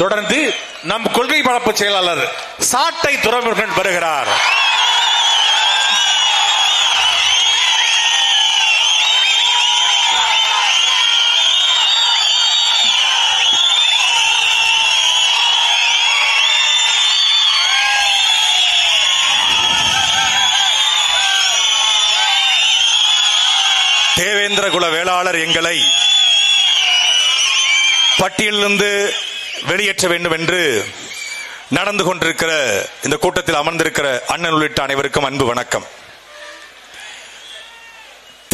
தொடர்ந்து நம் கொள்கை பரப்பு செயலாளர் சாட்டை துரைமுருகன் வருகிறார். தேவேந்திர குல வேளாளர் எங்களை பட்டியலிருந்து வெளியேற்ற வேண்டும் என்று நடந்து கொண்டிருக்கிற இந்த கூட்டத்தில் அமர்ந்திருக்கிற அண்ணன் உள்ளிட்ட அனைவருக்கும் அன்பு வணக்கம்.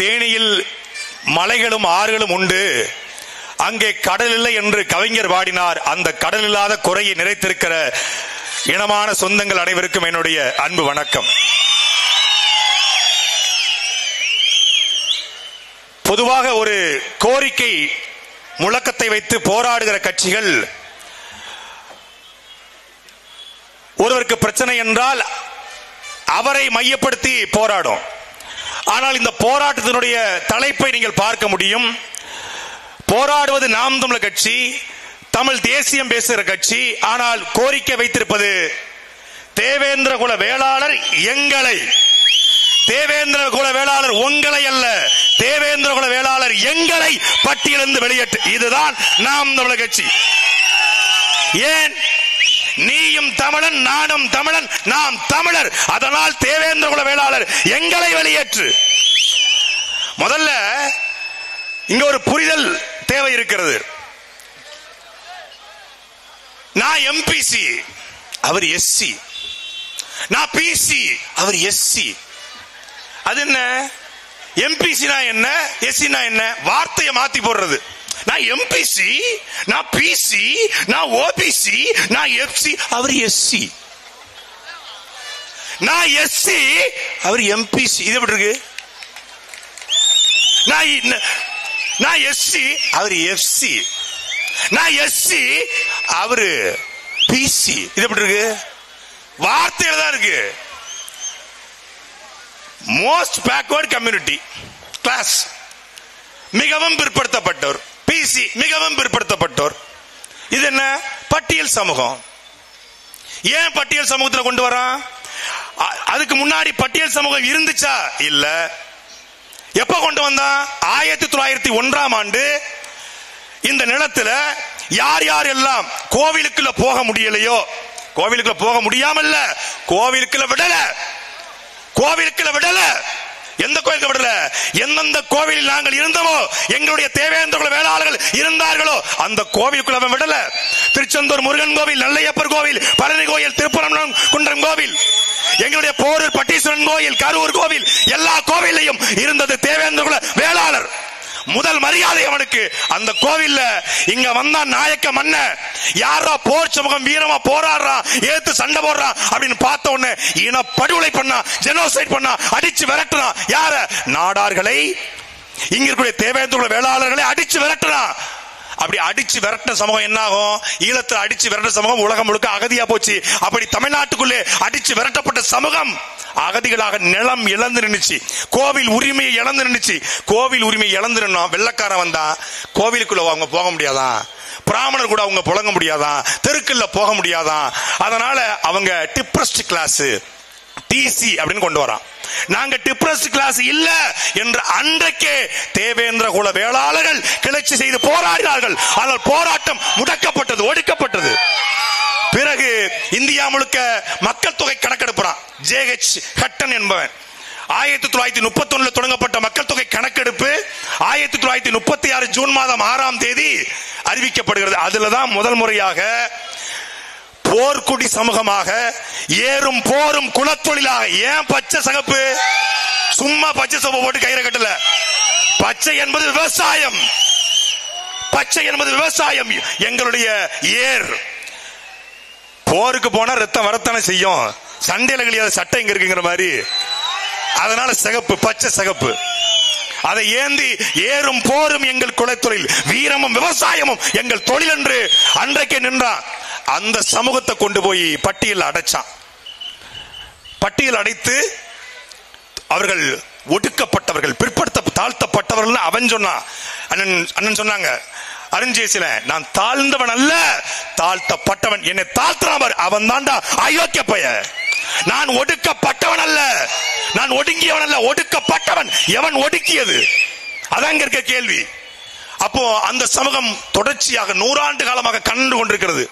தேனியில் மலைகளும் ஆறுகளும் உண்டு, அங்கே கடல் இல்லை என்று கவிஞர் பாடினார். அந்த கடல் இல்லாத குறையை நிறைத்திருக்கிற இனமான சொந்தங்கள் அனைவருக்கும் என்னுடைய அன்பு வணக்கம். பொதுவாக ஒரு கோரிக்கை முழக்கத்தை வைத்து போராடுகிற கட்சிகள் ஒருவருக்கு பிரச்சனை என்றால் அவரை மையப்படுத்தி போராடும். ஆனால் இந்த போராட்டத்தினுடைய தலைப்பை நீங்கள் பார்க்க முடியும். போராடுவது நாம் தமிழர் கட்சி, தமிழ் தேசியம் பேசுகிற கட்சி. ஆனால் கோரிக்கை வைத்திருப்பது தேவேந்திர குல வேளாளர் எங்களை, தேவேந்திர குல வேளாளர் உங்களை அல்ல, தேவேந்திர குல வேளாளர் எங்களை பட்டியலிருந்து வெளியேற்று. இதுதான் நாம் தமிழர் கட்சி. ஏன்? நீயும் தமிழன், நானும் தமிழன், நாம் தமிழர். அதனால் தேவேந்திர குல வேளாளர் எங்களை வெளியேற்று. முதல்ல இங்க ஒரு புரிதல் தேவை இருக்கிறது. நான் எம்பிசி, அவர் எஸ்சி. நான் பிசி, அவர் எஸ்சி. அது என்ன? எம்பிசினா என்ன, எஸ்சினா என்ன? வார்த்தையை மாத்தி போடுறது. நான் எம்பிசி, நான் பிசி, நான் ஓபிசி, நான் எஃப்சி, அவர் எஸ்சி. நான் எஸ்சி, அவர் எம்பிசி. இது எப்படி இருக்கு? நான் எஸ்சி, அவர் எஃப்சி. நான் எஸ்சி, அவரு பிசி. இது எப்படி இருக்கு? வார்த்தையில தான் இருக்கு. மோஸ்ட் பேக்வர்ட் கம்யூனிட்டி கிளாஸ், மிகவும் பிற்படுத்தப்பட்டோர். பிசி மிகவும் பிற்படுத்தப்பட்டோர். இது என்ன? பட்டியல் சமூகம். ஏன் பட்டியல் சமூகத்தில் கொண்டு வரான்? அதுக்கு முன்னாடி பட்டியல் சமூகம் இருந்துச்சா? இல்ல. எப்ப கொண்டு வந்தான்? 1901ஆம் ஆண்டு. இந்த நிலத்துல யார் யார் எல்லாம் கோவிலுக்குள்ள போக முடியலையோ, கோவிலுக்குள்ள போக முடியாமல்ல, கோவிலுக்குள்ள விடல, கோவிலுக்குள்ள விடல. எந்த கோயிலுக்கு விடல? எந்தெந்த கோவிலில் நாங்கள் இருந்தோமோ, எங்களுடைய தேவேந்திர குல வேளாளர்கள் இருந்தார்களோ அந்த கோவிலுக்குள்ள அவன் விடல. திருச்செந்தூர் முருகன் கோவில், நல்லையப்பர் கோவில், பழனி கோயில், திருப்பரங்குன்றம் குன்றம் கோவில், எங்களுடைய போரூர் பட்டீஸ்வரன் கோயில், கரூர் கோவில், எல்லா கோவிலையும் இருந்தது தேவேந்திர குல வேளாளர். முதல் மரியாதை அவனுக்கு. அந்த கோவில்ல இங்க வந்தா நாயக்க மன்ன, யாரா போர் சமூகம் வீரமா போராடுறான், ஏத்து சண்டை போடுறான் அப்படின்னு பார்த்த உடனே இன படுகொலை பண்ணா, ஜெனோசைட் பண்ணா, அடிச்சு விரட்டுறான். யார? நாடார்களை, இங்க இருக்கிற தேவேந்திர வேளாளர்களை அடிச்சு விரட்டுறான். அப்படி அடிச்சு விரட்டின சமூகம் என்ன ஆகும்? ஈழத்தில் அடிச்சு விரட்ட சமூகம் உலகம் முழுக்க அகதியா போச்சு. அப்படி தமிழ்நாட்டுக்குள்ளே அடிச்சு விரட்டப்பட்ட சமூகம் அகதிகளாக நிலம் இழந்து நின்றுச்சு, கோவில் உரிமையை இழந்து நின்றுச்சு. கோவில் உரிமையை இழந்து நின்னோம். வெள்ளக்காரன் வந்தா கோவிலுக்குள்ள அவங்க போக முடியாதான், பிராமணர் கூட அவங்க புழங்க முடியாதான், தெருக்குள்ள போக முடியாதான். அதனால அவங்க டிப்ரஸ்ட் கிளாஸ், டிசி அப்படின்னு கொண்டு வரான். நாங்க டிப்ரஸ்ட் கிளாஸ் இல்ல என்று அன்றைக்கே தேவேந்திர குல வேளாளர்கள் கிளர்ச்சி செய்து போராடினார்கள். ஆனால் போராட்டம் முடக்கப்பட்டது, ஒடுக்கப்பட்டது. பிறகு இந்தியா முழுக்க மக்கள் தொகை கணக்கெடுப்பான் ஜேஹெச் ஹட்டன் என்பவன். 1931 தொடங்கப்பட்ட மக்கள் தொகை கணக்கெடுப்பு 1936 ஜூன் மாதம் 6ஆம் தேதி அறிவிக்கப்படுகிறது. அதுலதான் முதல் முறையாக போர்க்குடி சமூகமாக, ஏறும் போரும் குலத்தொழிலாக. ஏன் பச்சை சகப்பு? சும்மா பச்சை சகப்பு போட்டு கயிறை கட்டல. பச்சை என்பது விவசாயம், பச்சை என்பது விவசாயம். எங்களுடைய ஏர் போருக்கு போனா ரத்தம் வரத்தானே செய்யும், சண்டையில கழியாத சட்டை இங்க இருக்குங்கிற மாதிரி. அதனால சிகப்பு, பச்சை சிகப்பு. அதை ஏந்தி ஏறும் போரும் எங்கள் குலத்தொழில், வீரமும் விவசாயமும் எங்கள் தொழில் என்று அன்றைக்கே நின்றான். அந்த சமூகத்தை கொண்டு போய் பட்டியல் அடைச்சான். பட்டியல் அடைத்து அவர்கள் ஒடுக்கப்பட்டவர்கள், பிற்படுத்த தாழ்த்தப்பட்டவர்கள் அவன் சொன்னான். அண்ணன் சொன்னாங்க, அருஞ்சேசில நான் தாழ்ந்தவன் அல்ல தாழ்த்தப்பட்டவன், என்னை தாழ்த்தினார் அவன் தாண்டா அயோக்கிய பைய. நான் ஒடுக்கப்பட்டவன் அல்ல, நான் ஒடுங்கியவன் அல்ல, ஒடுக்கப்பட்டவன். எவன் ஒடுக்கியது? அதான் இருக்க கேள்வி. அப்போ அந்த சமூகம் தொடர்ச்சியாக 100 ஆண்டு காலமாக கண்டு கொண்டிருக்கிறது.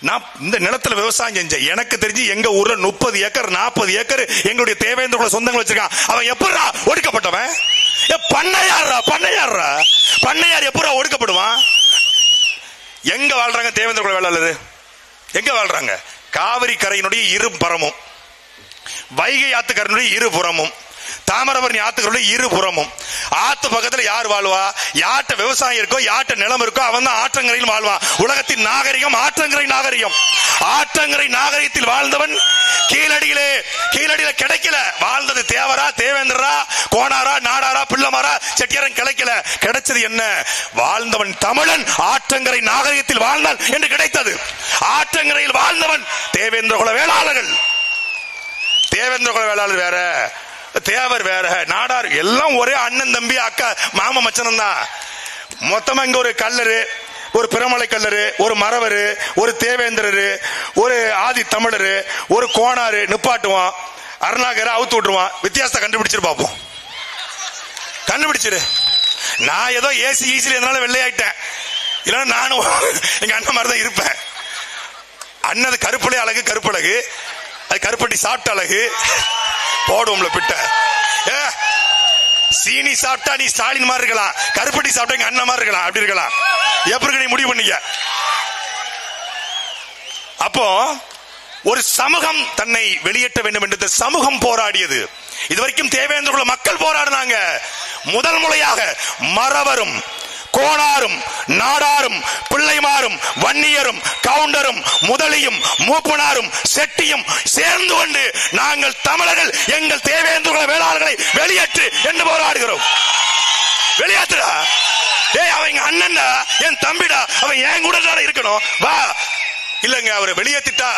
நான் இந்த நிலத்துல விவசாயம் செஞ்சேன், எனக்கு தெரிஞ்சு எங்க ஊர்ல 30 ஏக்கர் 40 ஏக்கர் எங்களுடைய தேவேந்திர சொந்தங்கள் வச்சிருக்கான். அவன் எப்படா ஒடுக்கப்பட்டவன்? பண்ணையார் எப்படா ஒடுக்கப்படுவான்? எங்க வாழ்றாங்க தேவேந்திர குல வேளாளர்? எங்க வாழ்றாங்க? காவிரி கரையினுடைய இரு புறமும், வைகை ஆத்துக்கரையினுடைய இரு புறமும், தாமிரபரணி ஆத்துக்கரையுடைய இரு புறமும். ஆத்து பக்கத்துல யார் வாழ்வா? யார்ட்ட விவசாயம் இருக்கோ, யார்ட்ட நிலம் இருக்கோ, அவன் தான் ஆற்றங்கரையில் வாழ்வான். உலகத்தின் நாகரிகம் ஆற்றங்கரை நாகரிகம். ஆற்றங்கரை நாகரிகத்தில் வாழ்ந்தவன் கீழடியில கிடைக்கல. வாழ்ந்தது தேவரா, தேவேந்திரா, கோனாரா, நாடாரா, பிள்ளமாரா, செட்டியாரன் கிடைக்கல. கிடைச்சது என்ன? வாழ்ந்தவன் தமிழன் ஆற்றங்கரை நாகரிகத்தில் வாழ்ந்தான் என்று கிடைத்தது. ஆற்றங்கரையில் வாழ்ந்தவன் தேவேந்திர குல வேளாளர்கள். தேவேந்திர குல வேளாளர் வேற, தேவர் வேற, நாடார் எல்லாம் ஒரே அண்ணன் தம்பி அக்கா மாமா மச்சனம் தான். மொத்தமா இங்க ஒரு கல்லரு, ஒரு பிரமலை கல்லரு, ஒரு மரவரு, ஒரு தேவேந்திரரு, ஒரு ஆதி தமிழரு, ஒரு கோணாரு நிப்பாட்டுவான், அருணாகர அவுத்து விட்டுருவான். வித்தியாசத்தை கண்டுபிடிச்சிரு பாப்போம். கண்டுபிடிச்சிரு. நான் ஏதோ ஏசி ஈஸில இருந்தாலும் வெள்ளையாயிட்டேன், இல்லைன்னா நானும் எங்க அண்ணன் மாதிரி தான் இருப்பேன். அண்ணது கருப்பலை அழகு, கருப்பழகு, அது கருப்பட்டி சாப்பிட்ட அழகு போடுவோம்ல பிட்ட. சீனி சாப்பிட்டா நீ ஸ்டாலின் மாதிரி இருக்கலாம், கருப்பட்டி சாப்பிட்டா எங்க அண்ணன் மாதிரி இருக்கலாம். அப்படி இருக்கலாம். எப்படி நீ முடிவு பண்ணிக்க? அப்போ ஒரு சமூகம் தன்னை வெளியேற்ற வேண்டும் என்று சமூகம் போராடியது. இதுவரைக்கும் தேவேந்திர குல மக்கள் போராடினாங்க. முதல் முறையாக மறவரும், கோணாரும், நாடாரும், பிள்ளைமாரும், வன்னியரும், கவுண்டரும், முதலியும், மூப்பனாரும், செட்டியும் சேர்ந்து கொண்டு நாங்கள் தமிழர்கள் எங்கள் தேவேந்திர குல வேளாளர்களை வெளியேற்று என்று போராடுகிறோம். வெளியேற்றுடா. அவன் எங்க அண்ணன்டா, என் தம்பிடா, அவன் என் கூட இருக்கணும் வா. இல்லங்க, அவரை வெளியேற்றிட்டா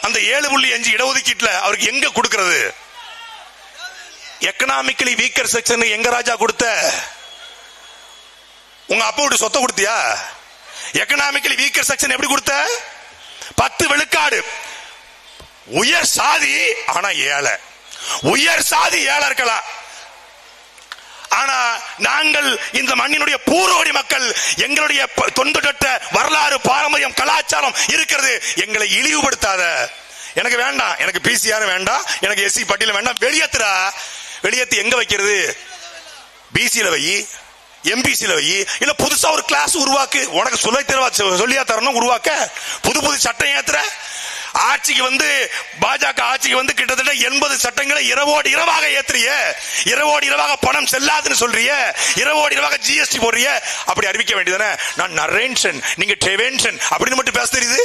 அந்த 7.5 இடஒதுக்கீட்டுல அவருக்கு எங்க கொடுக்கிறது? எக்கனாமிக்கலி வீக்கர் செக்ஷன் எங்க ராஜா கொடுத்த? உங்க அப்பா விட்டு சொத்தை கொடுத்தியா? எக்கனாமிக்கலி வீக்கர் செக்ஷன் எப்படி கொடுத்த? 10 விழுக்காடு. உயர் சாதி ஆனா ஏழை, உயர் சாதி ஏழை இருக்கலாம். ஆனா நாங்கள் இந்த மண்ணினுடைய பூர்வகுடி மக்கள், எங்களுடைய தொன்றுதொட்ட வரலாறு, பாரம்பரியம், கலாச்சாரம் இருக்கிறது. எங்களை இழிவுபடுத்தாத. எனக்கு வேண்டாம், எனக்கு பிசிஆர் வேண்டாம், எனக்கு எஸ்சி பட்டியல் வேண்டாம். வெளியேத்துறா. வெளியேத்து எங்க வைக்கிறது? பிசியில வை, எம்பிசில வை, இல்ல புதுசா ஒரு கிளாஸ் உருவாக்கு. உனக்கு சொல்லியா தரணும் உருவாக்க. புது சட்டம் ஏத்துற. ஆட்சிக்கு வந்து பாஜக ஆட்சிக்கு வந்து கிட்டத்தட்ட 80 சட்டங்களை இரவோடு இரவாக ஏத்துறிய, இரவோடு இரவாக பணம் செல்லாதுன்னு சொல்றிய, இரவோடு இரவாக ஜிஎஸ்டி போடுறிய. அப்படி அறிவிக்க வேண்டியதானே? நான் நரேன்ஷன், நீங்க டெவென்ஷன் அப்படின்னு மட்டும் பேச தெரியுது.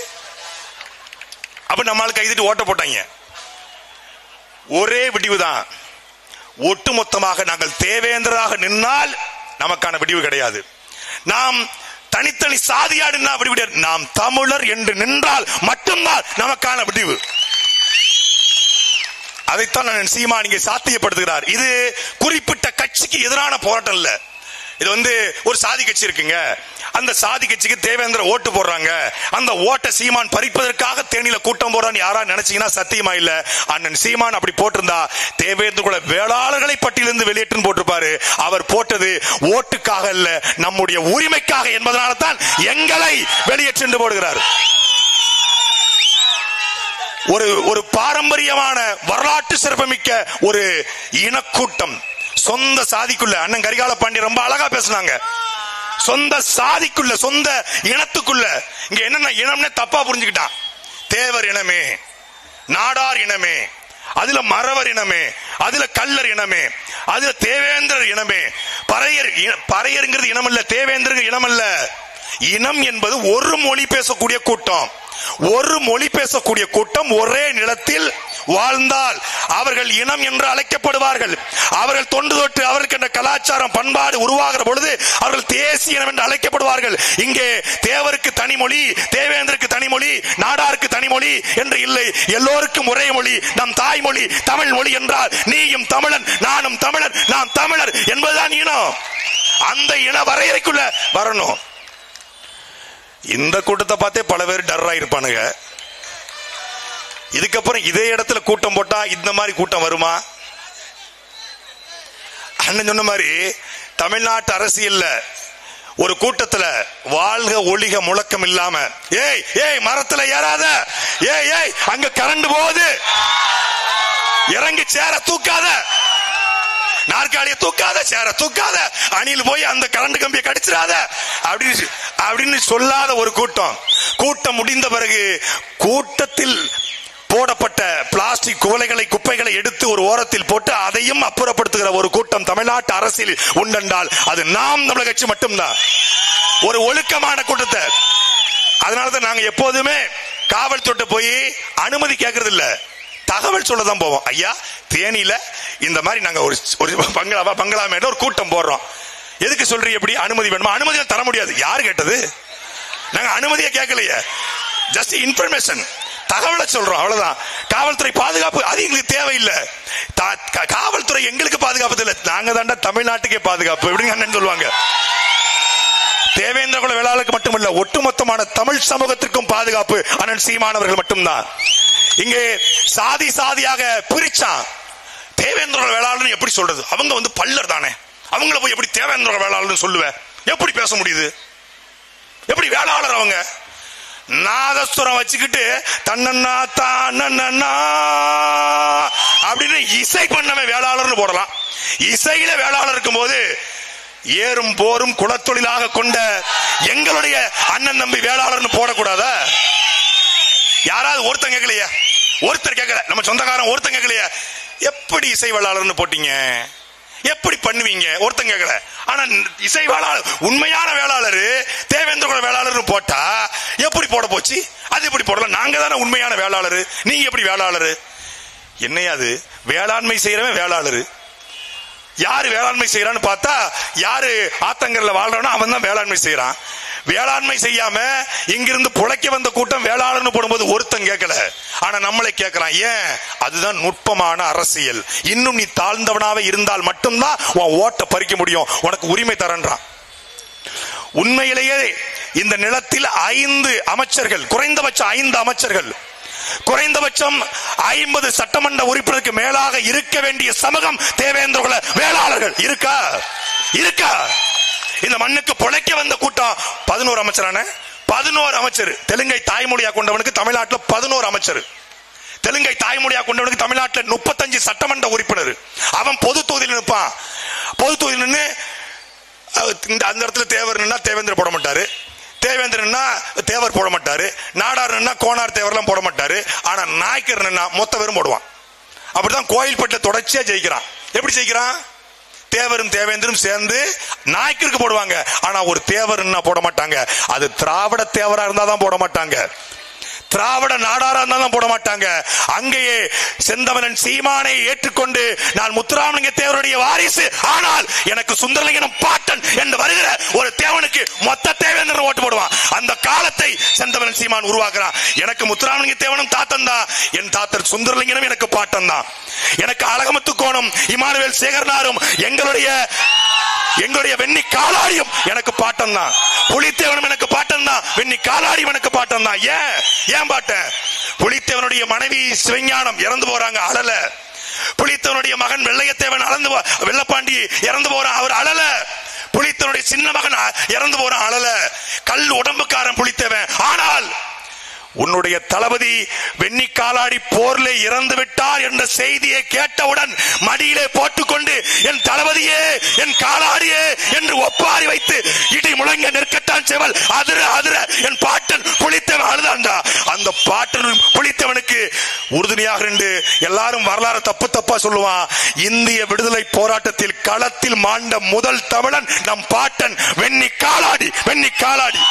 அப்ப நம்மளுக்கு கைதிட்டு ஓட்ட போட்டாங்க. ஒரே விடிவுதான். ஒட்டுமொத்தமாக நாங்கள் தேவேந்திராக நின்னால் நமக்கான விடிவு கிடையாது. நாம் தனித்தனி சாதியாடு நாம் தமிழர் என்று நின்றால் மட்டும்தான் நமக்கான விடிவு. அதைத்தான் சீமான் இங்கே சாத்தியப்படுத்துகிறார். இது குறிப்பிட்ட கட்சிக்கு எதிரான போராட்டம் இல்ல. இது வந்து ஒரு சாதி கட்சி இருக்குங்க, அந்த சாதி கட்சிக்கு தேவேந்திர ஓட்டு போடுறாங்க, அந்த ஓட்டை சீமான் பறிப்பதற்காக தேனியில கூட்டம் போறான்னு யாரா நினைச்சீங்கன்னா சத்தியமா இல்ல. அண்ணன் சீமான் அப்படி போட்டிருந்தா தேவேந்திர குல வேளாளர்களை பட்டியலிருந்து வெளியேற்று போட்டிருப்பாரு. அவர் போட்டது ஓட்டுக்காக இல்ல, நம்முடைய உரிமைக்காக என்பதனால தான் எங்களை வெளியேற்று போடுகிறார். ஒரு பாரம்பரியமான வரலாற்று சிறப்புமிக்க ஒரு இனக்கூட்டம் சொந்த சாதிக்குள்ள, அண்ணன் கரிகால பாண்டி ரொம்ப அழகா பேசினாங்க. சொந்த சாதிக்குள்ள, சொந்த இனத்துக்குள்ள. இங்க என்னன்னா இனம்னே தப்பா புரிஞ்சுக்கிட்டான். தேவர் இனமே, நாடார் இனமே, அதுல மறவர் இனமே, அதுல கல்லர் இனமே, அதுல தேவேந்திரர் இனமே. பறையருங்கிறது இனம் அல்ல, தேவேந்திரர் இனம் அல்ல. இனம் என்பது ஒரு மொழி பேசக்கூடிய கூட்டம். ஒரு மொழி பேசக்கூடிய கூட்டம் ஒரே நிலத்தில் வாழ்ந்தால் அவர்கள் இனம் என்று அழைக்கப்படுவார்கள். அவர்கள் தொன்று தொட்டு அவருக்கு என்ற கலாச்சாரம் பண்பாடு உருவாகிற பொழுது அவர்கள் தேசிய இனம் என்று அழைக்கப்படுவார்கள். இங்கே தேவருக்கு தனிமொழி, தேவேந்திரருக்கு தனிமொழி, நாடாருக்கு தனிமொழி என்று இல்லை. எல்லோருக்கும் ஒரே மொழி, நம் தாய்மொழி தமிழ் மொழி என்றால் நீயும் தமிழன், நானும் தமிழர், நாம் தமிழர் என்பதுதான் இனம். அந்த இன வரையறைக்குள்ள வரணும். இந்த கூட்டத்தை பார்த்தே பல பேர் டர்ரா இருப்பானுங்க. இதுக்கப்புறம் இதே இடத்துல கூட்டம் போட்டா இந்த மாதிரி கூட்டம் வருமா? அண்ணன் சொன்ன மாதிரி தமிழ்நாட்டு அரசியல்ல ஒரு கூட்டத்துல வாழ்க ஒளிக முழக்கம் இல்லாம, ஏய் ஏய் மரத்துல ஏறாத, ஏய் ஏய் அங்க கரண்ட் போகுது, இறங்கி சேர தூக்காத, நாற்காலிய தூக்காத, சேர தூக்காத, அணில் போய் அந்த கரண்ட் கம்பியை கடிச்சிடாத அப்படின்னு சொல்லாத ஒரு கூட்டம். கூட்டம் முடிந்த பிறகு கூட்டத்தில் போடப்பட்ட பிளாஸ்டிக் குவளைகளை குப்பைகளை எடுத்து ஒரு ஓரத்தில் போட்டு அதையும் அப்புறப்படுத்துகிற ஒரு கூட்டம் தமிழ்நாட்டு அரசியல் உண்டென்றால் அது நாம் தமிழர் கட்சி மட்டும்தான். ஒரு ஒழுக்கமான கூட்டத்தை. அதனாலதான் நாங்க எப்போதுமே காவல்துறை போய் அனுமதி கேட்கறது இல்ல, தகவல் சொல்லதான் போவோம். ஐயா தேனியில இந்த மாதிரி நாங்க ஒரு பங்களா மேல ஒரு கூட்டம் போடுறோம், எதுக்கு சொல்றீங்க, எப்படி அனுமதி வேணுமா? அனுமதி தர முடியாது. யாரு கேட்டது? நாங்க அனுமதியை கேட்கலையே, ஜஸ்ட் இன்ஃபர்மேஷன், தகவலை சொல்றோம், அவ்வளவுதான். காவல்துறை பாதுகாப்பு அது எங்களுக்கு தேவையில்லை. காவல்துறை எங்களுக்கு பாதுகாப்பு இல்லை, நாங்க தாண்டா தமிழ்நாட்டுக்கே பாதுகாப்பு எப்படிங்க அண்ணன் சொல்லுவாங்க. தேவேந்திர குல வேளாளருக்கு மட்டுமல்ல, ஒட்டுமொத்தமான தமிழ் சமூகத்திற்கும் பாதுகாப்பு அண்ணன் சீமானவர்கள் மட்டும்தான். இங்கே சாதி சாதியாக பிரிச்சான். தேவேந்திர குல வேளாளர் எப்படி சொல்றது? அவங்க பல்லர் தானே, அவங்கள போய் எப்படி தேவேந்திர குல வேளாளர் சொல்லுவேன்? எப்படி பேச முடியுது? எப்படி வேளாளர்? அவங்க நாதஸ்வரம் வச்சுக்கிட்டு தன்னன்னா தானன்னா அப்படின்னு இசை பண்ணவே வேளாளர்னு போடலாம். இசையில வேளாளர் இருக்கும் போது ஏறும் போரும் குலத்தொழிலாக கொண்ட எங்களுடைய அண்ணன் தம்பி வேளாளர்னு போடக்கூடாதா? யாராவது ஒருத்தங்க கேட்கலையா? ஒருத்தர் கேட்கல, நம்ம சொந்தக்காரன் ஒருத்தங்க கேட்கலையா? எப்படி இசை வேளாளர்னு போட்டீங்க? எப்படி பண்ணுவீங்க? ஒருத்தங்க கேட்கல. ஆனா இசை வேளாளர், உண்மையான வேளாளர் தேவேந்திர குல வேளாளர் போட்டா எப்படி போட போச்சு? அது எப்படி போடலாம்? நாங்க தானே உண்மையான வேளாளர், நீங்க எப்படி வேளாளர்? என்னையாது வேளாண்மை செய்யறவன் வேளாளர். யாரு வேளாண்மை செய்யறான்னு பார்த்தா யாரு ஆத்தங்கர்ல வாழ்றானோ அவன் தான் வேளாண்மை செய்யறான். வேளாண்மை செய்யாம இங்கிருந்து புழைக்க வந்த கூட்டம் வேளாளர்னு போடும்போது ஒருத்தன் கேட்கல, ஆனா நம்மளை கேட்கிறான். ஏன்? அதுதான் நுட்பமான அரசியல். இன்னும் நீ தாழ்ந்தவனாவே இருந்தால் மட்டும்தான் உன் ஓட்ட பறிக்க முடியும், உனக்கு உரிமை தரன்றான். உண்மையிலேயே இந்த நிலத்தில் 5 அமைச்சர்கள், குறைந்தபட்சம் 5 அமைச்சர்கள், குறைந்தபட்சம் 50 சட்டமன்ற உறுப்பினருக்கு மேலாக இருக்க வேண்டிய சமூகம் தேவேந்திர குல வேளாளர்கள். இருக்கா? இருக்கா? இந்த மண்ணுக்கு பொழைக்க வந்த கூட்டம் 11 அமைச்சரான 11 அமைச்சர். தெலுங்கை தாய்மொழியா கொண்டவனுக்கு தமிழ்நாட்டில் 11 அமைச்சர். தெலுங்கை தாய்மொழியா கொண்டவனுக்கு தமிழ்நாட்டில் 35 சட்டமன்ற உறுப்பினர். அவன் பொது தொகுதியில் நிற்பான். பொது தொகுதியில் நின்று அந்த இடத்துல தேவர் நின்னா தேவேந்திர போட மாட்டாரு, தேவேந்திரன்னா தேவர் போட மாட்டாரு, நாடார் நின்னா கோனார் தேவர்லாம் போட மாட்டாரு. ஆனா நாய்க்கர் நின்னா மொத்த பேரும் போடுவான். அப்படிதான் கோயில்பட்ட தொடர்ச்சியா ஜெயிக்கிறான். எப்படி ஜெயிக்கிறான்? தேவரும் தேவேந்திரும் சேர்ந்து நாய்க்கருக்கு போடுவாங்க. ஆனா ஒரு தேவர் போட மாட்டாங்க. அது திராவிட தேவரா இருந்தாதான் போட மாட்டாங்க, திராவிட நாடாரா இருந்தாலும் போட மாட்டாங்க. அங்கேயே செந்தமலன் சீமானை ஏற்றுக்கொண்டு நான் முத்துராமலிங்க தேவருடைய வாரிசு, ஆனால் எனக்கு சுந்தரலிங்கம் பாட்டன் என்று வருகிற ஒரு தேவனுக்கு மொத்த தேவேந்திரன் ஓட்டு போடுவான். அந்த காலத்தை செந்தமலன் சீமான் உருவாக்குறான். எனக்கு முத்துராமலிங்க தேவனும் தாத்தன் தான், என் தாத்தர் சுந்தரலிங்கனும் எனக்கு பாட்டன் தான். எனக்கு அழகமுத்து கோணம் இமானுவேல் சேகரனாரும் எங்களுடைய வெண்ணி காலாடியும் எனக்கு பாட்டம் தான். புலித்தேவனும் எனக்கு பாட்டம் தான், வெண்ணி காலாடியும் எனக்கு பாட்டம் தான். ஏன் பாட்டன்? புலித்தேவனுடைய மனைவி சிவஞானம் இறந்து போறாங்க, அழல. புலித்தேவனுடைய மகன் வெள்ளையத்தேவன் வெள்ளப்பாண்டி இறந்து போறான், அவர் அழல. புலித்தேவனுடைய சின்ன மகன் இறந்து போறான், அழல. கல் உடம்புக்காரன் புலித்தேவன். ஆனால் உன்னுடைய தளபதி வெண்ணி காலாடி போர்ல இறந்து விட்டார் என்ற செய்தியை கேட்டவுடன் மடியிலே போட்டுக்கொண்டு என் தளபதியே என் காலாடியே என்று ஒப்பாரி வைத்து இடி முழங்க நிற்கத்தான் செய்வல். அதிர அதிர என் பாட்டன் புலித்தவன் அழுதாண்டா. அந்த பாட்டன் புலித்தவனுக்கு உறுதுணையாக இருந்து எல்லாரும் வரலாறு தப்பா சொல்லுவான். இந்திய விடுதலை போராட்டத்தில் களத்தில் மாண்ட முதல் தமிழன் நம் பாட்டன் வெண்ணி காலாடி. வெண்ணி காலாடி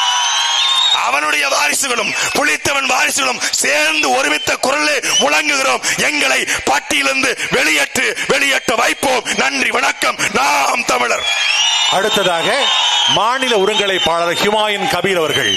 அவனுடைய வாரிசுகளும் புலித்தவன் வாரிசுகளும் சேர்ந்து ஒருமித்த குரலே முழங்குகிறோம். எங்களை பட்டியலிருந்து வெளியேற்ற வைப்போம். நன்றி, வணக்கம். நாம் தமிழர். அடுத்ததாக மாநில ஒருங்கிணைப்பாளர் ஹுமாயூன் கபீர் அவர்கள்.